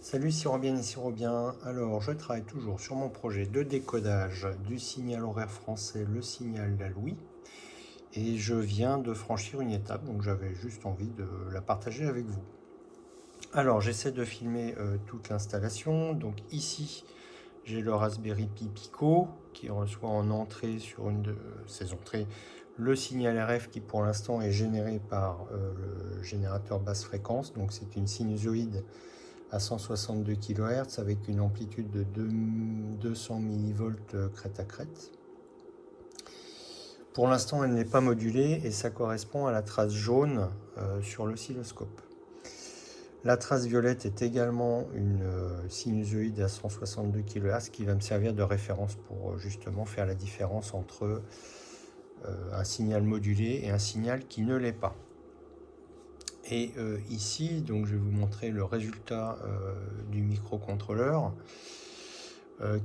Salut Sirobien et Sirobien. Alors, je travaille toujours sur mon projet de décodage du signal horaire français, le signal la Louis. Et je viens de franchir une étape, donc j'avais juste envie de la partager avec vous. Alors, j'essaie de filmer toute l'installation. Donc ici, j'ai le Raspberry Pi Pico qui reçoit en entrée sur une de ses entrées le signal RF qui pour l'instant est généré par le générateur basse fréquence. Donc c'est une sinusoïde à 162 kHz avec une amplitude de 200 mV crête à crête. Pour l'instant, elle n'est pas modulée et ça correspond à la trace jaune sur l'oscilloscope. La trace violette est également une sinusoïde à 162 kHz qui va me servir de référence pour justement faire la différence entre un signal modulé et un signal qui ne l'est pas. Et ici, donc, je vais vous montrer le résultat du microcontrôleur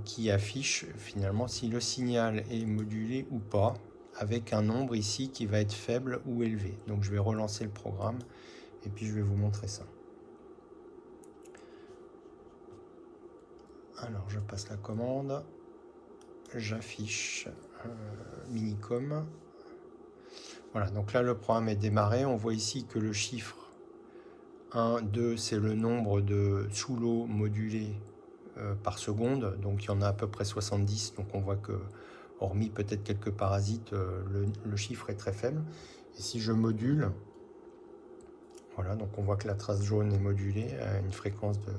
qui affiche finalement si le signal est modulé ou pas, avec un nombre ici qui va être faible ou élevé. Donc je vais relancer le programme et puis je vais vous montrer ça. Alors je passe la commande, j'affiche Minicom. Voilà, donc là le programme est démarré. On voit ici que le chiffre 1, 2, c'est le nombre de sous-lots modulés par seconde. Donc il y en a à peu près 70. Donc on voit que, hormis peut-être quelques parasites, le chiffre est très faible. Et si je module, voilà, donc on voit que la trace jaune est modulée à une fréquence de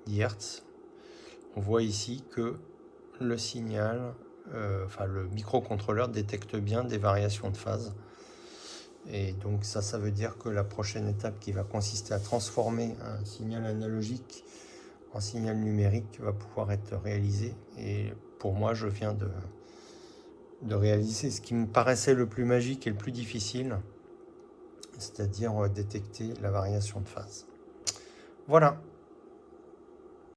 10 Hz. On voit ici que le signal, le microcontrôleur détecte bien des variations de phase. Et donc ça veut dire que la prochaine étape qui va consister à transformer un signal analogique en signal numérique va pouvoir être réalisée. Et pour moi, je viens de réaliser ce qui me paraissait le plus magique et le plus difficile, c'est-à-dire détecter la variation de phase. Voilà.